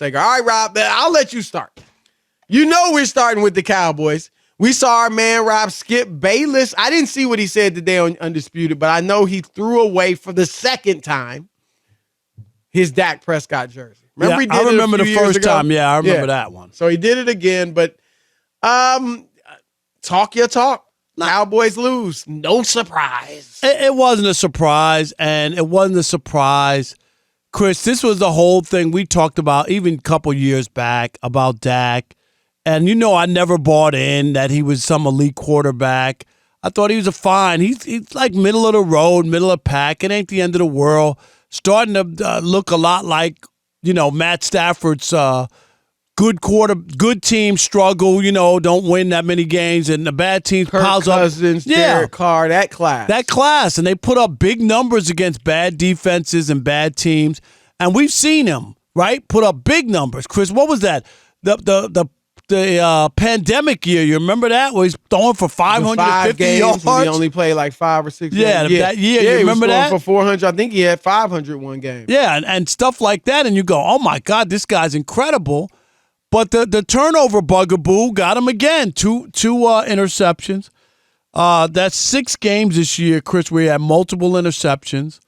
All right, Rob, I'll let you start. You know we're starting with the Cowboys. We saw our man, Rob, Skip Bayless. I didn't see what he said today on Undisputed, but I know he threw away for the second time his Dak Prescott jersey. Remember he did I remember it a few the first years ago? time. Yeah, I remember that one. So he did it again, but talk your talk. Cowboys lose. No surprise. It wasn't a surprise, and it wasn't a surprise. Chris, this was the whole thing we talked about even a couple years back about Dak. And I never bought in that he was some elite quarterback. I thought he was a fine. He's like middle of the road, middle of the pack. It ain't the end of the world. Starting to look a lot like, Matt Stafford's good team struggle, don't win that many games, and the bad teams piles up. Cousins, Derek Carr, that class. And they put up big numbers against bad defenses and bad teams. And we've seen him, right, put up big numbers. Chris, what was that? The pandemic year, you remember that? Where he's throwing for 550 yards. He only played like 5 or 6 games. That year, you remember that? For 400. I think he had 500 one game. Yeah, and stuff like that, and you go, oh my God, this guy's incredible. But the turnover bugaboo got him again. Two interceptions. That's 6 games this year, Chris, where he had multiple interceptions.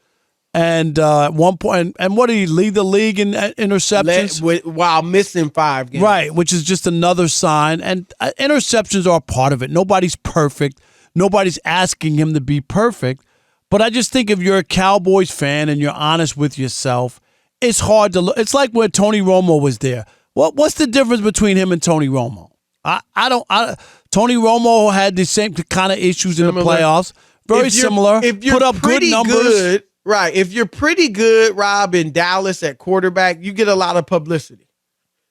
And at one point, and what did he lead the league in interceptions? While missing 5 games. Right, which is just another sign. And interceptions are a part of it. Nobody's perfect. Nobody's asking him to be perfect. But I just think if you're a Cowboys fan and you're honest with yourself, it's hard to look. It's like when Tony Romo was there. What's the difference between him and Tony Romo? Tony Romo had the same kind of issues in the playoffs. Very similar. If you're put up good numbers. Good, right. If you're pretty good, Rob, in Dallas at quarterback, you get a lot of publicity.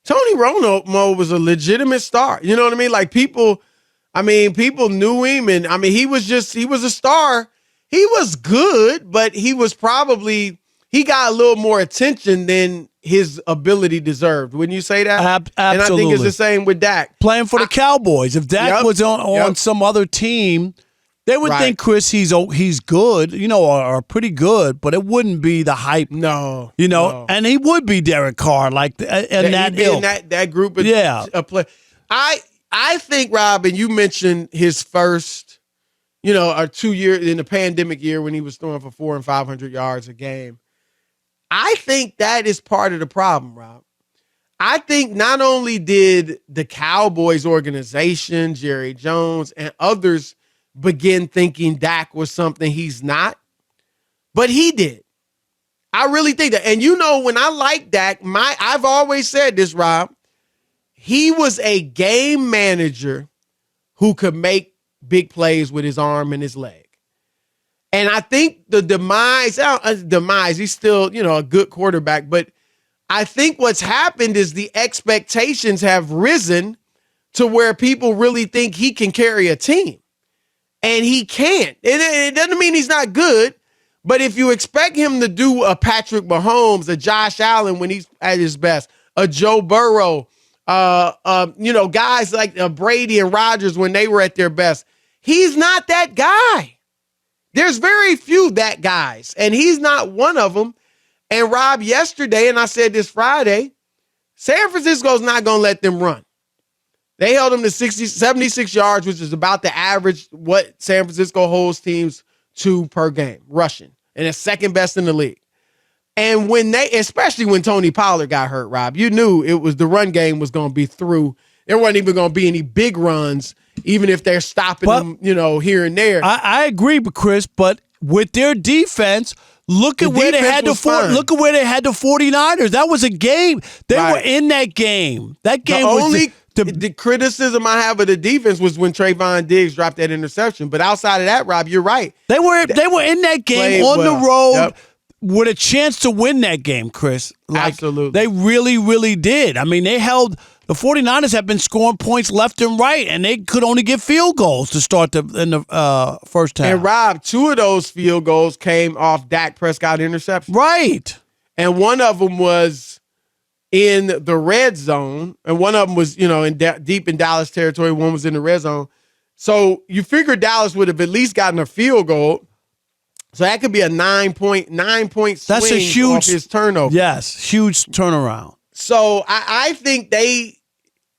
Tony Romo was a legitimate star. You know what I mean? Like people knew him, and he was a star. He was good, but he got a little more attention than his ability deserved. Wouldn't you say that? Absolutely. And I think it's the same with Dak. Playing for the Cowboys. If Dak was on some other team, they would think, Chris, he's good, or pretty good, but it wouldn't be the hype. No. And he would be Derek Carr, like, and that group of play. I think, Rob, and you mentioned his first, or 2 years in the pandemic year when he was throwing for 400 and 500 yards a game. I think that is part of the problem, Rob. I think not only did the Cowboys organization, Jerry Jones, and others begin thinking Dak was something he's not, but he did. I really think that. And when I like Dak, I've always said this, Rob, he was a game manager who could make big plays with his arm and his leg. And I think the demise, he's still, a good quarterback. But I think what's happened is the expectations have risen to where people really think he can carry a team. And he can't. It doesn't mean he's not good. But if you expect him to do a Patrick Mahomes, a Josh Allen when he's at his best, a Joe Burrow, guys like Brady and Rodgers when they were at their best, he's not that guy. There's very few that guys, and he's not one of them. And Rob, yesterday, and I said this Friday, San Francisco's not going to let them run. They held them to 76 yards, which is about the average what San Francisco holds teams to per game, rushing, and it's second best in the league. And especially when Tony Pollard got hurt, Rob, you knew it was the run game was going to be through. There wasn't even going to be any big runs, even if they're stopping them, here and there. I agree, Chris, but with their defense, look at where they had the 49ers. That was a game. They were in that game. That game was the criticism I have of the defense was when Trayvon Diggs dropped that interception. But outside of that, Rob, you're right. They were in that game on the road with a chance to win that game, Chris. Absolutely. They really, really did. They held – the 49ers have been scoring points left and right, and they could only get field goals to start in the first half. And, Rob, 2 of those field goals came off Dak Prescott interception. Right. And one of them was in the red zone, and one of them was, deep in Dallas territory. One was in the red zone. So you figure Dallas would have at least gotten a field goal. So that could be a 9-point swing. That's a huge off his turnover. Yes, huge turnaround. So I think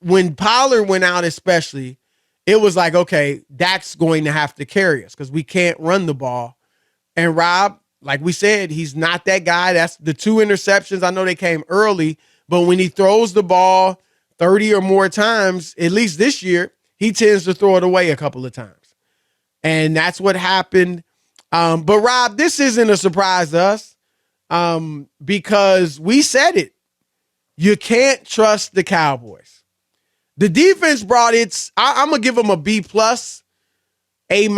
when Pollard went out especially, it was like, okay, Dak's going to have to carry us because we can't run the ball. And Rob, like we said, he's not that guy. That's the 2 interceptions. I know they came early, but when he throws the ball 30 or more times, at least this year, he tends to throw it away a couple of times. And that's what happened. But Rob, this isn't a surprise to us because we said it. You can't trust the Cowboys. The defense brought I'm going to give them a B+, A-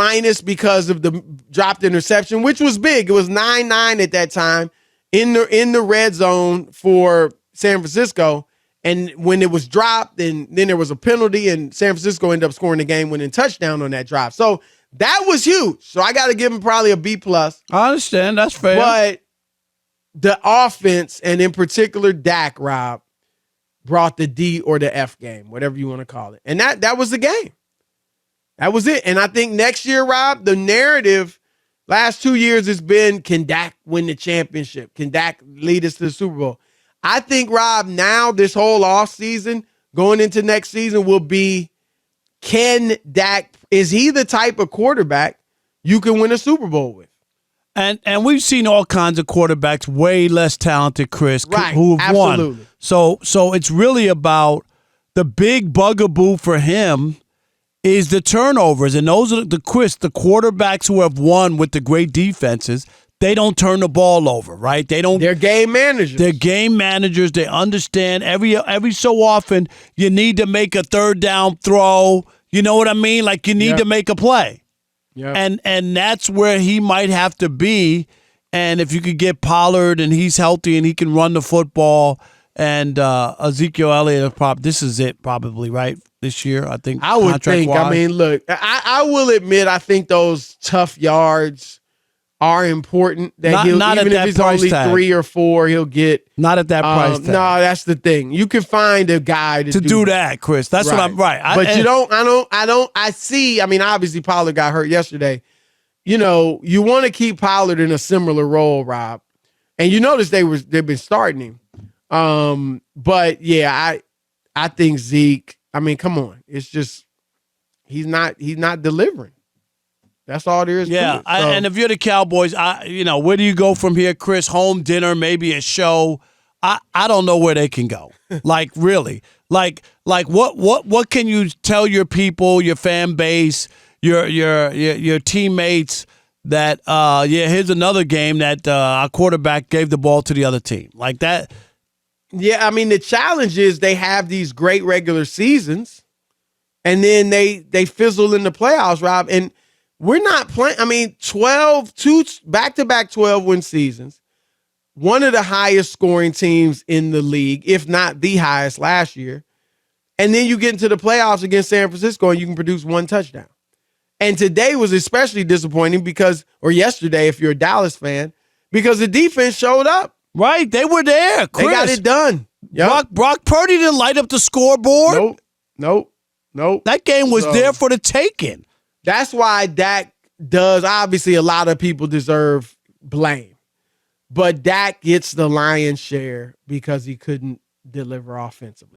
because of the dropped interception, which was big. It was 9-9 at that time in the red zone for San Francisco. And when it was dropped, and then there was a penalty, and San Francisco ended up scoring the game-winning touchdown on that drive. So that was huge. So I got to give them probably a B+. I understand. That's fair. But the offense, and in particular Dak, Rob, brought the D or the F game, whatever you want to call it. And that was the game. That was it. And I think next year, Rob, the narrative last 2 years has been, can Dak win the championship? Can Dak lead us to the Super Bowl? I think, Rob, now this whole offseason going into next season will be, can Dak, is he the type of quarterback you can win a Super Bowl with? And we've seen all kinds of quarterbacks way less talented, Chris, right, who have absolutely. won. So it's really about the big bugaboo for him is the turnovers. And those are the quarterbacks who have won with the great defenses. They don't turn the ball over, right? They're game managers. They're game managers. They understand every so often you need to make a third down throw. You know what I mean? Like you need to make a play. Yeah. And that's where he might have to be. And if you could get Pollard and he's healthy and he can run the football, and Ezekiel Elliott, this is it probably, right? This year, I think. I would think. I mean, look, I will admit, I think those tough yards are important. That even if it's only 3 or 4, he'll get. Not at that price tag. No, that's the thing. You can find a guy to do that, Chris. That's what I'm right. I see. I mean, obviously Pollard got hurt yesterday. You know, you want to keep Pollard in a similar role, Rob. And you notice they've been starting him. But yeah, I think Zeke. I mean, come on. It's just he's not delivering. That's all there is to it. And if you're the Cowboys, where do you go from here, Chris? Home dinner, maybe a show. I don't know where they can go. Like really, like what can you tell your people, your fan base, your teammates that here's another game that our quarterback gave the ball to the other team like that. Yeah, I mean the challenge is they have these great regular seasons, and then they fizzle in the playoffs, Rob. And we're not playing. I mean, 2 back-to-back 12-win seasons, one of the highest scoring teams in the league, if not the highest last year. And then you get into the playoffs against San Francisco and you can produce 1 touchdown. And today was especially disappointing or yesterday, if you're a Dallas fan, because the defense showed up. Right, they were there, Chris. They got it done. Yep. Brock Purdy didn't light up the scoreboard. Nope. That game was there for the taking. That's why Dak does. Obviously, a lot of people deserve blame, but Dak gets the lion's share because he couldn't deliver offensively.